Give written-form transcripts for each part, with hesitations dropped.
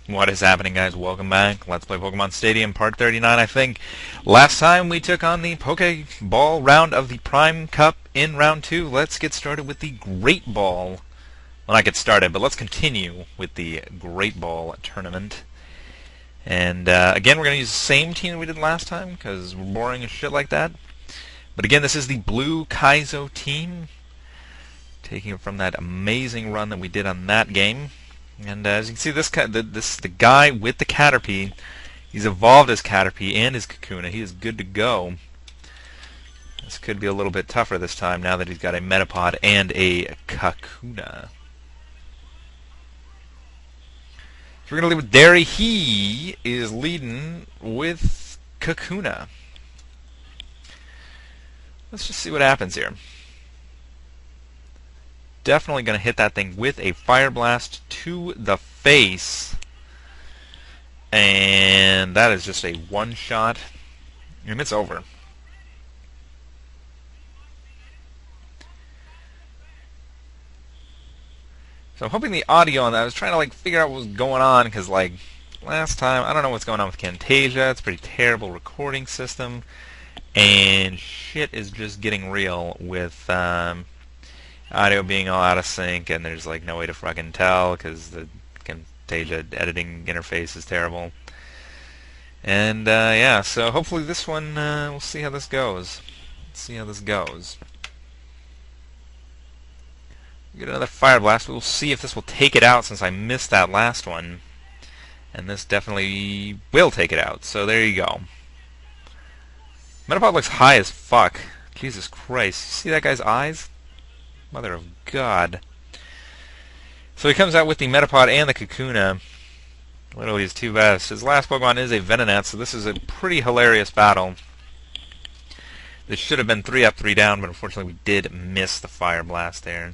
What is happening, guys? Welcome back. Let's play Pokemon Stadium Part 39, I think. Last time we took on the Pokeball round of the Prime Cup in Round 2. Let's get started with the Great Ball. Well, not get started, but let's continue with the Great Ball tournament. And again, we're going to use the same team that we did last time, because we're boring and shit like that. But again, this is the Blue Kaizo team, taking it from that amazing run that we did on that game. And as you can see, the guy with the Caterpie, he's evolved his Caterpie and his Kakuna. He is good to go. This could be a little bit tougher this time now that he's got a Metapod and a Kakuna. So we're going to lead with Derry. He is leading with Kakuna. Let's just see what happens here. Definitely going to hit that thing with a Fire Blast to the face. And that is just a one-shot. And it's over. So I'm hoping the audio on that, I was trying to figure out what was going on, because last time, I don't know what's going on with Camtasia. It's a pretty terrible recording system. And shit is just getting real with audio being all out of sync, and there's no way to fucking tell because the Camtasia editing interface is terrible. And yeah, so hopefully this one, we'll see how this goes. Let's see how this goes. We get another Fire Blast. We'll see if this will take it out, since I missed that last one. And this definitely will take it out. So there you go. Metapod looks high as fuck. Jesus Christ. You see that guy's eyes? Mother of God. So he comes out with the Metapod and the Kakuna. Literally his two best. His last Pokemon is a Venonat, so this is a pretty hilarious battle. This should have been 3 up, 3 down, but unfortunately we did miss the Fire Blast there.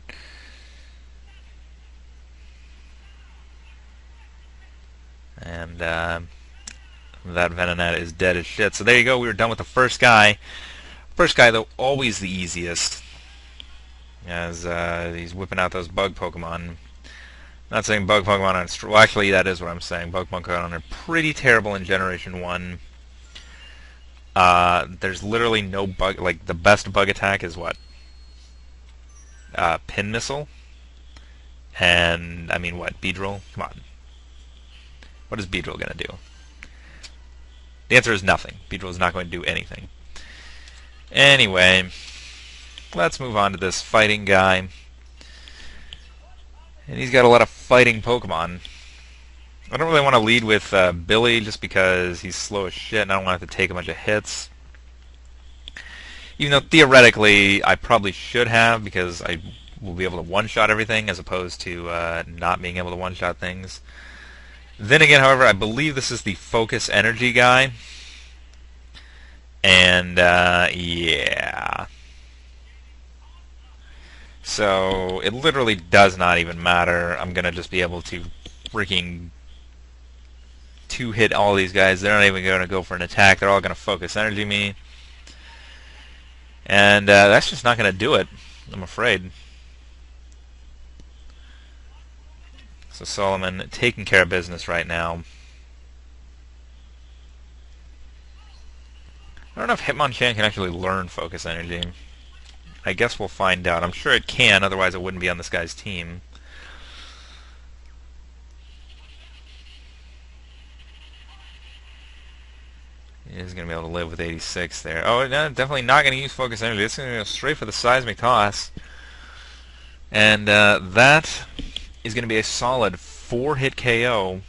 And that Venonat is dead as shit. So there you go, we were done with the first guy. First guy, though, always the easiest, as he's whipping out those bug Pokemon. Not saying bug Pokemon are... Well, actually, that is what I'm saying. Bug Pokemon are pretty terrible in Generation 1. There's literally no bug... the best bug attack is what? Pin Missile? And, I mean, what? Beedrill? Come on. What is Beedrill going to do? The answer is nothing. Beedrill is not going to do anything. Anyway... Let's move on to this fighting guy. And he's got a lot of fighting Pokemon. I don't really want to lead with Billy just because he's slow as shit and I don't want to have to take a bunch of hits. Even though theoretically I probably should have, because I will be able to one-shot everything as opposed to not being able to one-shot things. Then again, however, I believe this is the Focus Energy guy. And yeah... So, it literally does not even matter. I'm going to just be able to freaking two-hit all these guys. They're not even going to go for an attack. They're all going to focus energy me. And that's just not going to do it, I'm afraid. So Solomon taking care of business right now. I don't know if Hitmonchan can actually learn focus energy. I guess we'll find out. I'm sure it can, otherwise it wouldn't be on this guy's team. He's going to be able to live with 86 there. Oh, no, definitely not going to use Focus Energy. It's going to go straight for the Seismic Toss. And that is going to be a solid 4-hit KO.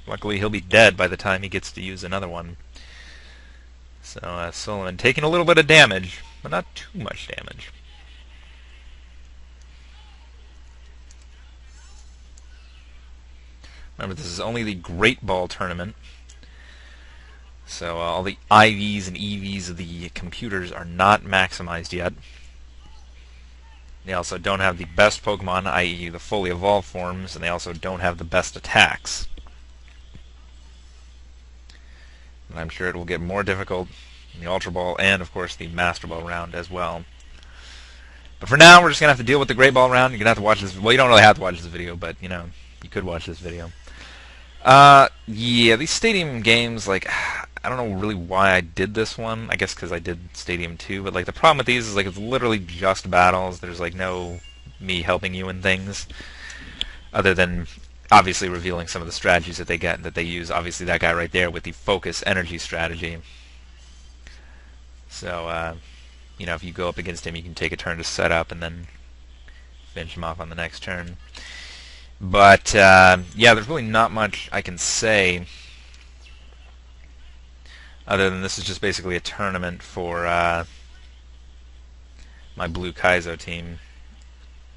Luckily, he'll be dead by the time he gets to use another one. So, Solomon taking a little bit of damage, but not too much damage. Remember, this is only the Great Ball tournament. So all the IVs and EVs of the computers are not maximized yet. They also don't have the best Pokemon, i.e. the fully evolved forms, and they also don't have the best attacks. And I'm sure it will get more difficult in the Ultra Ball and, of course, the Master Ball round as well. But for now, we're just going to have to deal with the Great Ball round. You're going to have to watch this. Well, you don't really have to watch this video, but, you know, you could watch this video. Yeah, these Stadium games, like, I don't know really why I did this one. I guess because I did Stadium 2, but, like, the problem with these is, like, it's literally just battles. There's, like, no me helping you in things, other than obviously revealing some of the strategies that they use. Obviously, that guy right there with the focus energy strategy. So, you know, if you go up against him, you can take a turn to set up and then finish him off on the next turn. But, yeah, there's really not much I can say other than this is just basically a tournament for my Blue Kaizo team,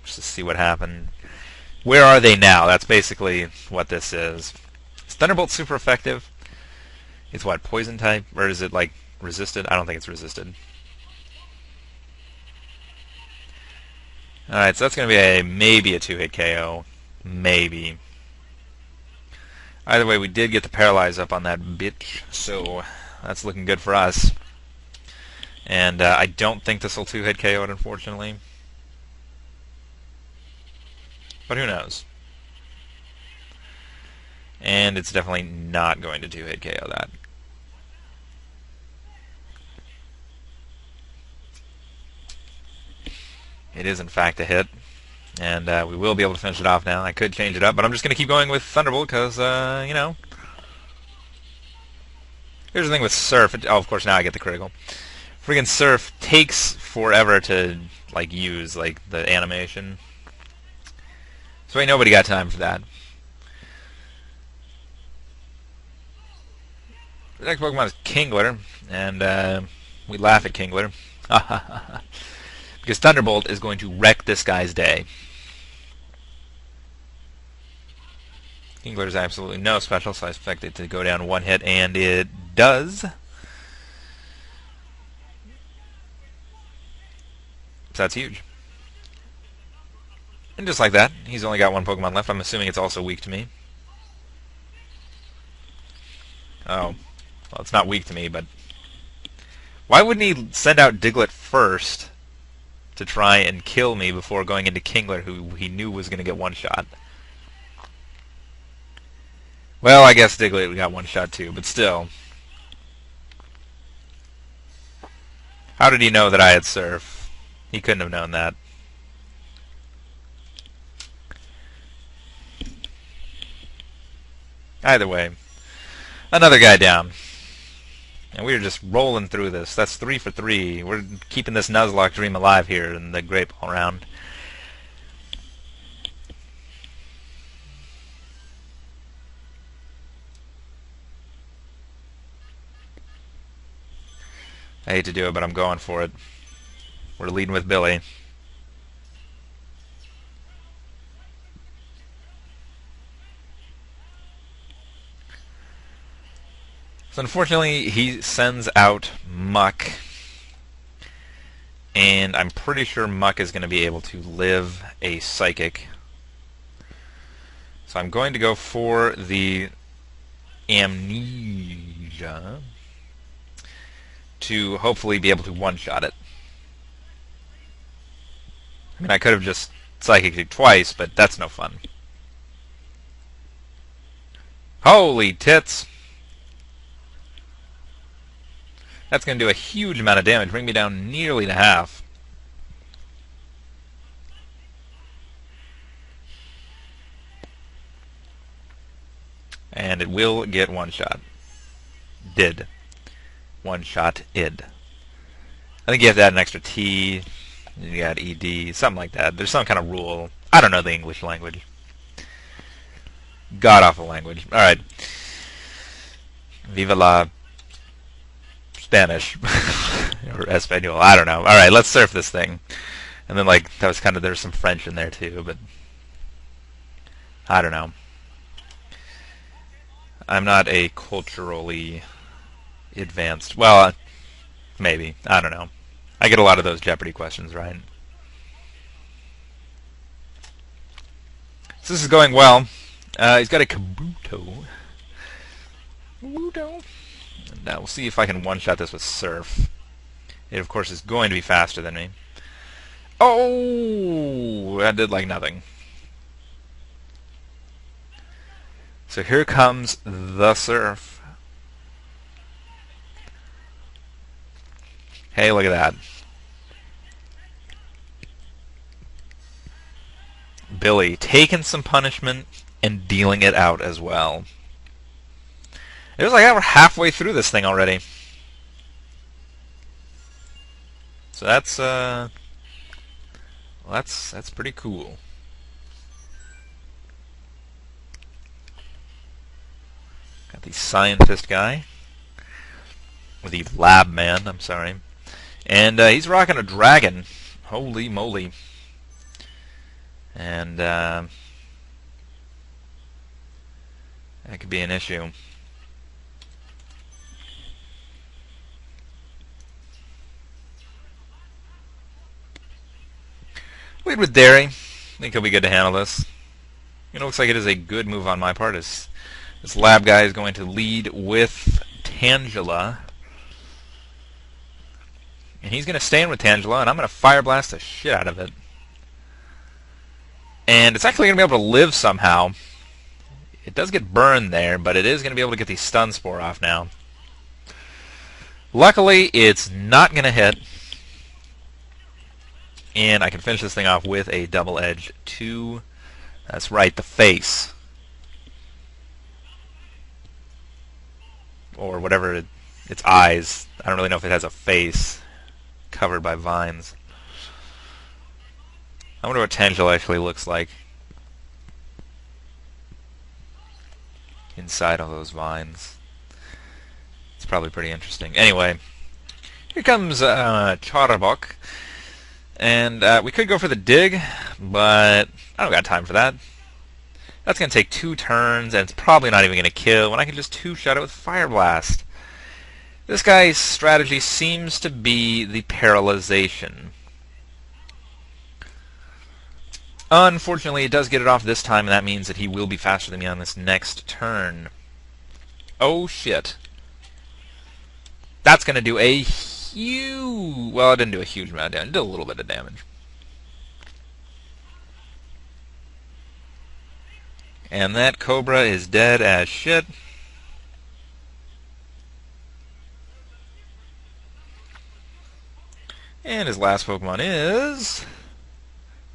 just to see what happened. Where are they now? That's basically what this is. Is Thunderbolt super effective? It's what, poison type? Or is it, like, resisted? I don't think it's resisted. Alright, so that's going to be maybe a 2-hit KO. Maybe. Either way, we did get the paralyze up on that bitch, so that's looking good for us. And I don't think this will 2-hit KO it, unfortunately. But who knows? And it's definitely not going to 2-hit KO that. It is, in fact, a hit. And we will be able to finish it off now. I could change it up, but I'm just going to keep going with Thunderbolt because, you know. Here's the thing with Surf. Oh, of course, now I get the critical. Freaking Surf takes forever to, like, use, like, the animation. So ain't nobody got time for that. The next Pokemon is Kingler, and we laugh at Kingler. Because Thunderbolt is going to wreck this guy's day. Kingler is absolutely no special, so I expect it to go down one hit, and it does. So that's huge. And just like that, he's only got one Pokemon left. I'm assuming it's also weak to me. Oh. Well, it's not weak to me, but... Why wouldn't he send out Diglett first to try and kill me before going into Kingler, who he knew was going to get one shot? Well, I guess Diglett got one shot too, but still. How did he know that I had Surf? He couldn't have known that. Either way, another guy down. And we're just rolling through this. That's 3 for 3. We're keeping this Nuzlocke dream alive here in the Great Ball round. I hate to do it, but I'm going for it. We're leading with Billy. So unfortunately, he sends out Muck. And I'm pretty sure Muck is going to be able to live a Psychic. So I'm going to go for the Amnesia to hopefully be able to one-shot it. I mean, I could have just Psychic'd it twice, but that's no fun. Holy tits! That's going to do a huge amount of damage, bring me down nearly to half. And it will get one-shot. Did. One-shot id. I think you have to add an extra T, you add ED, something like that. There's some kind of rule. I don't know the English language. God-awful language. Alright. Viva la Spanish. Or Espanol. I don't know. Alright, let's surf this thing. And then, like, that was kind of, there's some French in there, too, but I don't know. I'm not a culturally advanced. Well, maybe. I don't know. I get a lot of those Jeopardy questions, right? So this is going well. He's got a Kabuto. Kabuto. And we'll see if I can one-shot this with Surf. It, of course, is going to be faster than me. Oh! That did like nothing. So here comes the surf. Hey, look at that. Billy taking some punishment and dealing it out as well. It was like we're halfway through this thing already. So that's pretty cool. Got the scientist guy, or the lab man, I'm sorry, and he's rocking a dragon. Holy moly! And that could be an issue. Lead with Derry. I think he'll be good to handle this. It looks like it is a good move on my part. This lab guy is going to lead with Tangela. And he's going to stay in with Tangela, and I'm going to Fire Blast the shit out of it. And it's actually going to be able to live somehow. It does get burned there, but it is going to be able to get the Stun Spore off now. Luckily, it's not going to hit. And I can finish this thing off with a Double Edge 2. That's right, the face. Or whatever, its eyes. I don't really know if it has a face covered by vines. I wonder what Tangela actually looks like inside all those vines. It's probably pretty interesting. Anyway, here comes Charbok. And we could go for the dig, but I don't got time for that. That's going to take 2 turns, and it's probably not even going to kill when I can just 2-shot it with Fire Blast. This guy's strategy seems to be the paralyzation. Unfortunately, it does get it off this time, and that means that he will be faster than me on this next turn. Oh, shit. That's going to do a huge... Well, it didn't do a huge amount of damage. It did a little bit of damage. And that Cobra is dead as shit. And his last Pokemon is...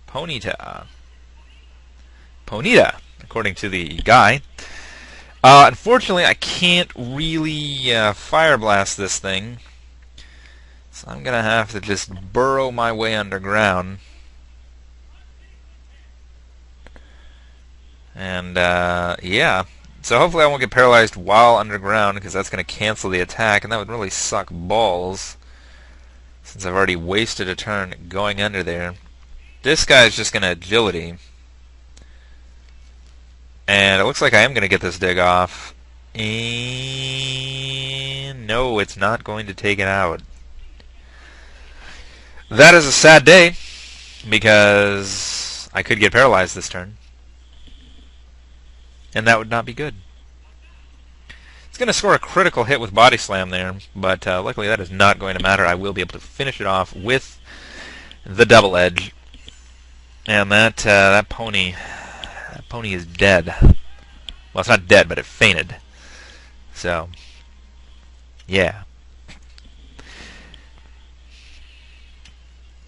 Ponyta. Ponyta, according to the guy. Unfortunately, I can't really Fire Blast this thing. So I'm going to have to just burrow my way underground. And, yeah. So hopefully I won't get paralyzed while underground, because that's going to cancel the attack, and that would really suck balls, since I've already wasted a turn going under there. This guy's just going to Agility. And it looks like I am going to get this dig off. And no, it's not going to take it out. That is a sad day, because I could get paralyzed this turn. And that would not be good. It's going to score a critical hit with Body Slam there, but luckily that is not going to matter. I will be able to finish it off with the Double Edge. And that pony is dead. Well, it's not dead, but it fainted. So, yeah.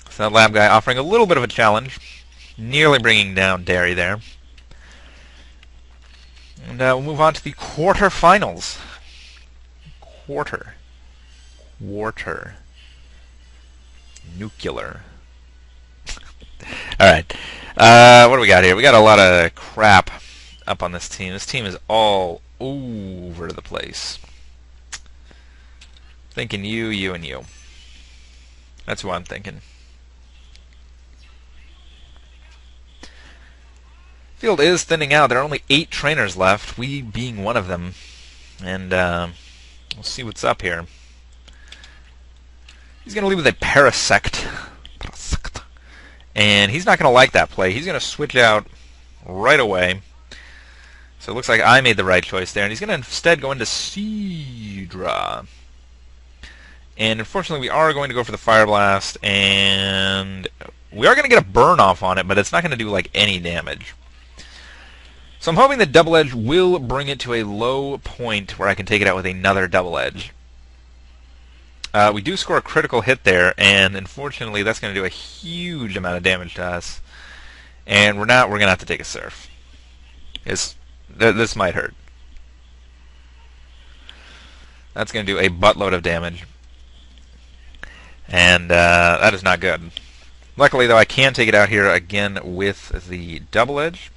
So that lab guy offering a little bit of a challenge, nearly bringing down Derry there. And we'll move on to the quarterfinals. Quarter. Nuclear. Alright. What do we got here? We got a lot of crap up on this team. This team is all over the place. Thinking you, and you. That's who I'm thinking. Field is thinning out. There are only 8 trainers left, we being one of them. And we'll see what's up here. He's going to lead with a Parasect. And he's not going to like that play. He's going to switch out right away. So it looks like I made the right choice there. And he's going to instead go into Seadra. And unfortunately, we are going to go for the Fire Blast. And we are going to get a burn off on it, but it's not going to do like any damage. So I'm hoping the Double Edge will bring it to a low point where I can take it out with another Double Edge. We do score a critical hit there, and unfortunately that's going to do a huge amount of damage to us. And we're going to have to take a Surf. This might hurt. That's going to do a buttload of damage. And that is not good. Luckily, though, I can take it out here again with the Double Edge.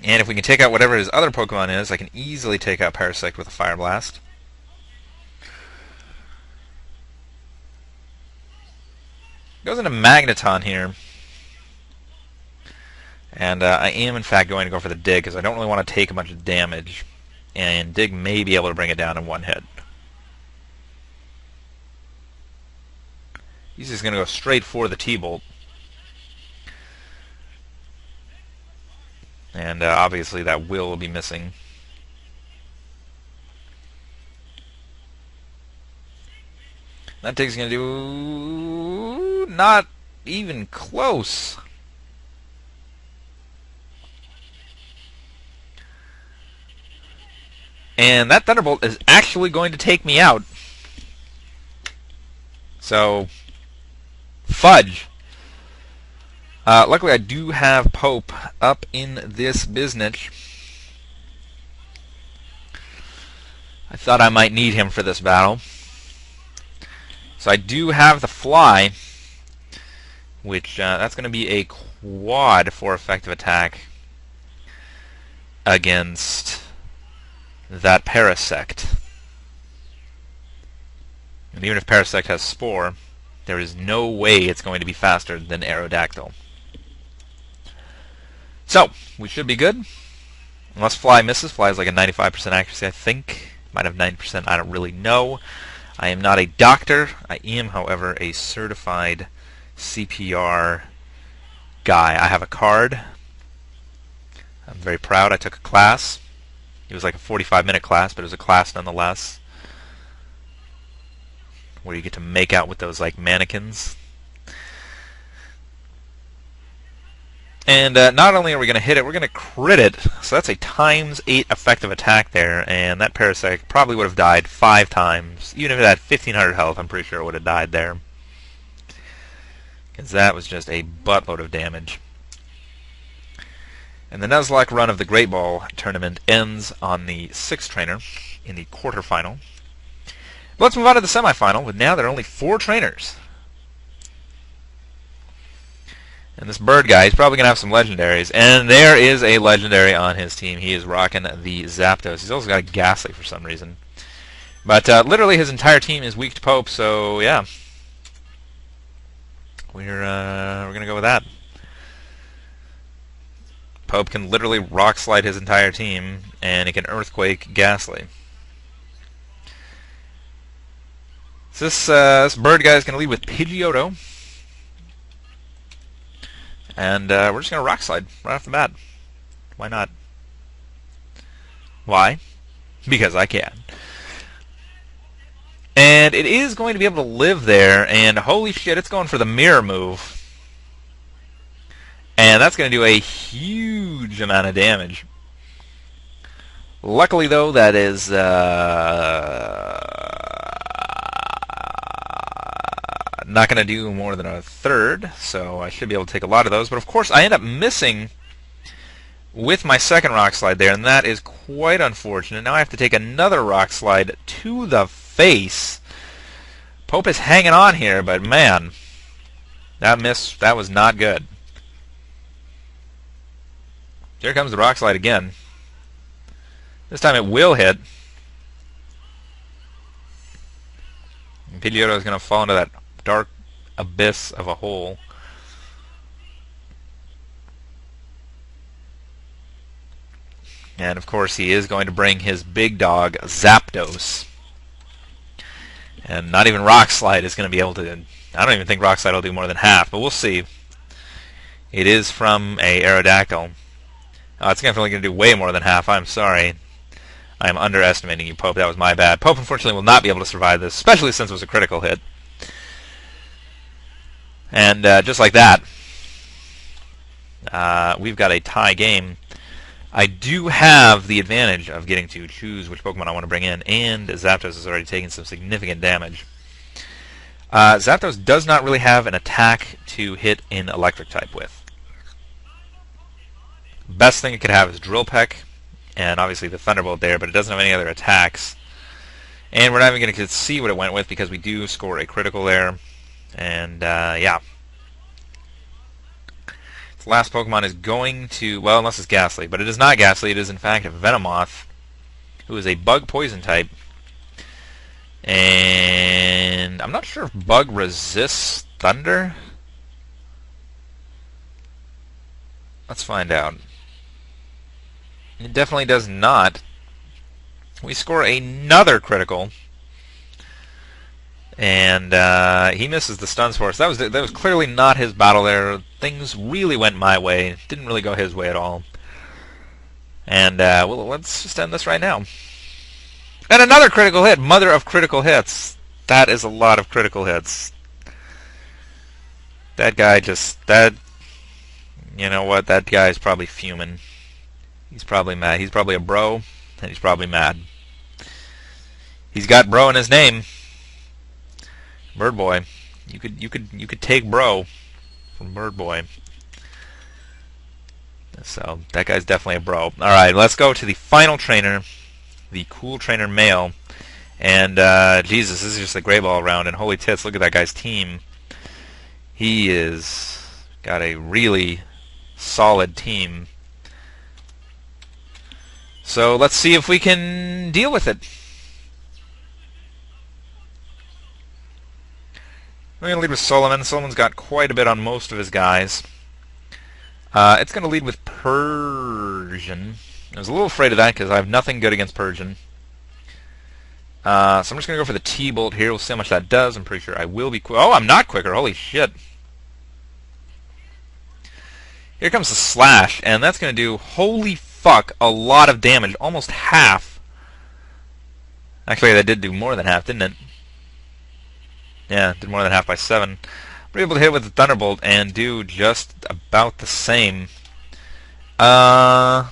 And if we can take out whatever his other Pokemon is, I can easily take out Parasect with a Fire Blast. Goes into Magneton here. And I am, in fact, going to go for the Dig, because I don't really want to take a bunch of damage. And Dig may be able to bring it down in one hit. He's just going to go straight for the T-Bolt. And obviously that will be missing. That Dig's going to do... not even close. And that Thunderbolt is actually going to take me out. So, fudge. Luckily, I do have Pope up in this business. I thought I might need him for this battle. So I do have the Fly, which that's going to be a quad for effective attack against that Parasect. And even if Parasect has Spore, there is no way it's going to be faster than Aerodactyl. So, we should be good. Unless Fly misses. Fly is like a 95% accuracy, I think. Might have 90%, I don't really know. I am not a doctor. I am, however, a certified CPR guy. I have a card. I'm very proud. I took a class. It was like a 45-minute class, but it was a class nonetheless, where you get to make out with those like mannequins. And not only are we going to hit it, we're going to crit it. So that's a ×8 effective attack there, and that Parasect probably would have died 5 times. Even if it had 1,500 health, I'm pretty sure it would have died there, because that was just a buttload of damage. And the Nuzlocke run of the Great Ball tournament ends on the 6th trainer in the quarterfinal. But let's move on to the semifinal, with now there are only 4 trainers. And this Bird guy, he's probably going to have some legendaries. And there is a legendary on his team. He is rocking the Zapdos. He's also got a Ghastly for some reason. But literally his entire team is weak to Pope, so yeah. We're going to go with that. Pope can literally Rock Slide his entire team, and he can Earthquake Ghastly. So this Bird guy is going to lead with Pidgeotto. And we're just going to Rock Slide right off the bat. Why not? Why? Because I can. And it is going to be able to live there, and holy shit, it's going for the Mirror move. And that's going to do a huge amount of damage. Luckily, though, that is not going to do more than a third, so I should be able to take a lot of those. But of course, I end up missing with my second Rock Slide there, and that is quite unfortunate. Now I have to take another Rock Slide to the face. Pope is hanging on here, but man, that miss, that was not good. Here comes the Rock Slide again. This time it will hit. And Pidgeotto is going to fall into that dark abyss of a hole. And of course he is going to bring his big dog Zapdos. And not even Rock Slide is going to be able to... I don't even think Rock Slide will do more than half, but we'll see. It is from a Aerodactyl. It's definitely going to do way more than half. I'm sorry. I am underestimating you, Pope. That was my bad. Pope, unfortunately, will not be able to survive this, especially since it was a critical hit. And just like that, we've got a tie game. I do have the advantage of getting to choose which Pokemon I want to bring in, and Zapdos has already taken some significant damage. Zapdos does not really have an attack to hit in Electric type with. Best thing it could have is Drill Peck, and obviously the Thunderbolt there, but it doesn't have any other attacks. And we're not even going to see what it went with because we do score a critical there. And yeah. Its last Pokemon is going to, well, unless it's Ghastly, but it is not Ghastly. It is in fact Venomoth, who is a Bug Poison type. And I'm not sure if Bug resists Thunder. Let's find out. It definitely does not. We score another critical, and he misses the stun spores. That was clearly not his battle there. Things really went my way. Didn't really go his way at all. And well, let's just end this right now. And another critical hit, mother of critical hits. That is a lot of critical hits. That guy you know what? That guy's probably fuming. He's probably mad. He's probably a bro, and he's probably mad. He's got bro in his name. Bird Boy. You could take bro from Bird Boy. So that guy's definitely a bro. Alright, let's go to the final trainer, the Cool Trainer Male. And Jesus, this is just a great ball round, and holy tits, look at that guy's team. He is got a really solid team. So let's see if we can deal with it. We're going to lead with Solomon. Solomon's got quite a bit on most of his guys. It's going to lead with Persian. I was a little afraid of that because I have nothing good against Persian. So I'm just going to go for the T-Bolt here. We'll see how much that does. I'm pretty sure I will be quick. Oh, I'm not quicker. Holy shit. Here comes the Slash, and that's going to do, holy fuck, a lot of damage. Almost half. Actually, that did do more than half, didn't it? Yeah, did more than half by 7. We're able to hit with the Thunderbolt and do just about the same. I'm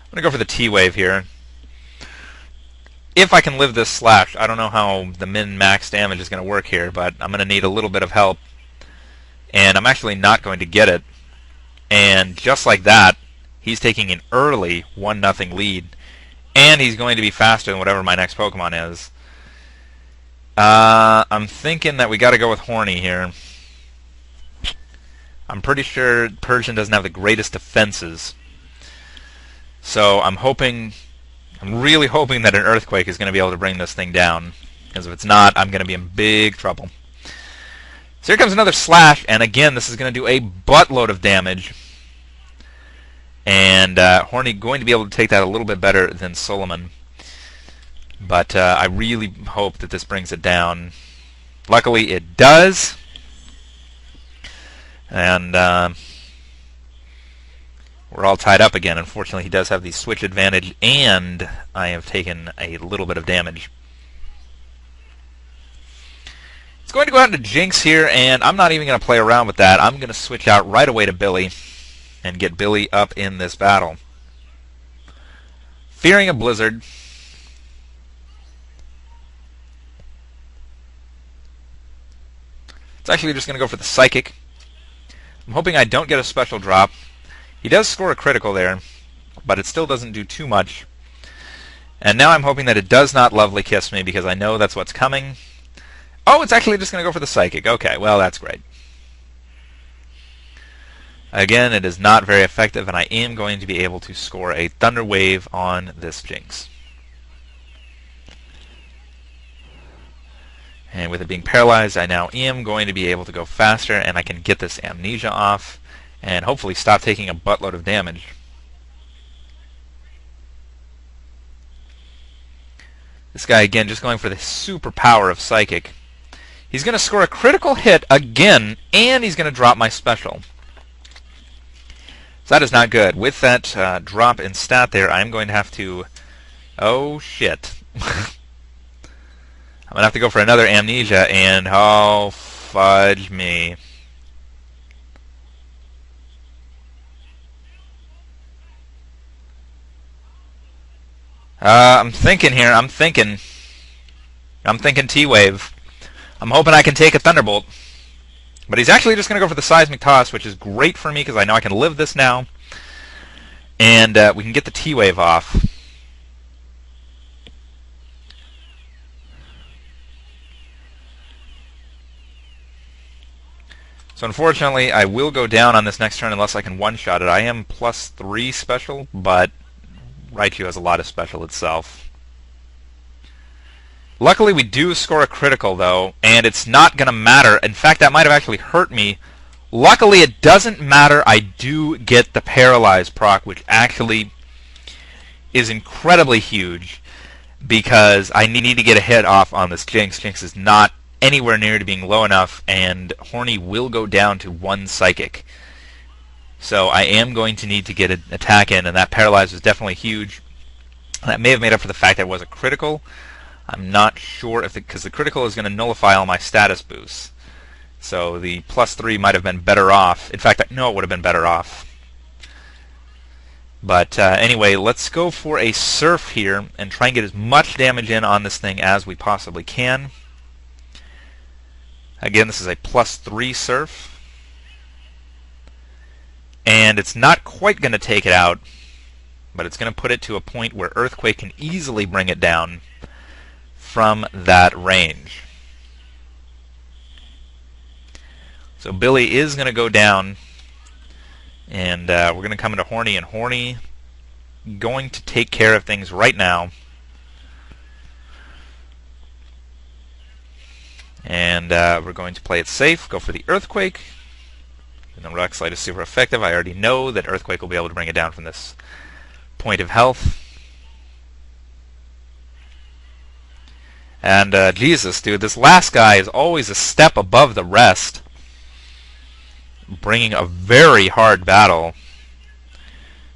going to go for the T-Wave here. If I can live this Slash, I don't know how the min-max damage is going to work here, but I'm going to need a little bit of help. And I'm actually not going to get it. And just like that, he's taking an early 1-0 lead. And he's going to be faster than whatever my next Pokemon is. I'm thinking that we got to go with Horny here. I'm pretty sure Persian doesn't have the greatest defenses. So I'm really hoping that an Earthquake is going to be able to bring this thing down. Because if it's not, I'm going to be in big trouble. So here comes another Slash, and again, this is going to do a buttload of damage. And Horny going to be able to take that a little bit better than Solomon. But I really hope that this brings it down. Luckily, it does. And we're all tied up again. Unfortunately, he does have the switch advantage, and I have taken a little bit of damage. It's going to go out into Jinx here, and I'm not even going to play around with that. I'm going to switch out right away to Billy and get Billy up in this battle. Fearing a Blizzard. It's actually just going to go for the Psychic. I'm hoping I don't get a special drop. He does score a critical there, but it still doesn't do too much. And now I'm hoping that it does not Lovely Kiss me, because I know that's what's coming. Oh, it's actually just going to go for the Psychic. Okay, well, that's great. Again, it is not very effective, and I am going to be able to score a Thunder Wave on this Jinx. And with it being paralyzed, I now am going to be able to go faster, and I can get this Amnesia off, and hopefully stop taking a buttload of damage. This guy, again, just going for the super power of Psychic. He's going to score a critical hit again, and he's going to drop my special. So that is not good. With that drop in stat there, I'm going to have to... Oh, shit. I'm going to have to go for another Amnesia, and oh, fudge me. I'm thinking here. I'm thinking T-Wave. I'm hoping I can take a Thunderbolt. But he's actually just going to go for the Seismic Toss, which is great for me because I know I can live this now. And we can get the T-Wave off. So unfortunately, I will go down on this next turn unless I can one-shot it. I am +3 special, but Raichu has a lot of special itself. Luckily, we do score a critical, though, and it's not going to matter. In fact, that might have actually hurt me. Luckily, it doesn't matter. I do get the Paralyze proc, which actually is incredibly huge because I need to get a hit off on this Jynx. Jynx is not anywhere near to being low enough, and Horny will go down to 1 Psychic. So I am going to need to get an attack in, and that Paralyze was definitely huge. That may have made up for the fact that it was a critical. I'm not sure if because the critical is going to nullify all my status boosts. So the +3 might have been better off. In fact, no, it would have been better off. But anyway, let's go for a Surf here and try and get as much damage in on this thing as we possibly can. Again, this is a +3 Surf. And it's not quite going to take it out, but it's going to put it to a point where Earthquake can easily bring it down from that range. So Billy is going to go down, and we're going to come into Horny, and Horny going to take care of things right now. And we're going to play it safe, go for the Earthquake. And the Rock Slide is super effective. I already know that Earthquake will be able to bring it down from this point of health. And Jesus, dude, this last guy is always a step above the rest, bringing a very hard battle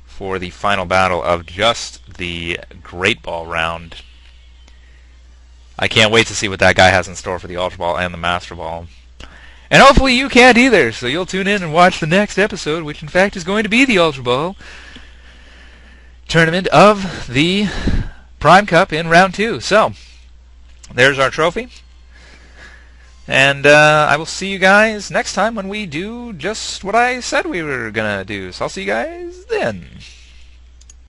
for the final battle of just the Great Ball round. I can't wait to see what that guy has in store for the Ultra Ball and the Master Ball. And hopefully you can't either, so you'll tune in and watch the next episode, which in fact is going to be the Ultra Ball tournament of the Prime Cup in round 2. So, there's our trophy. And I will see you guys next time when we do just what I said we were going to do. So I'll see you guys then.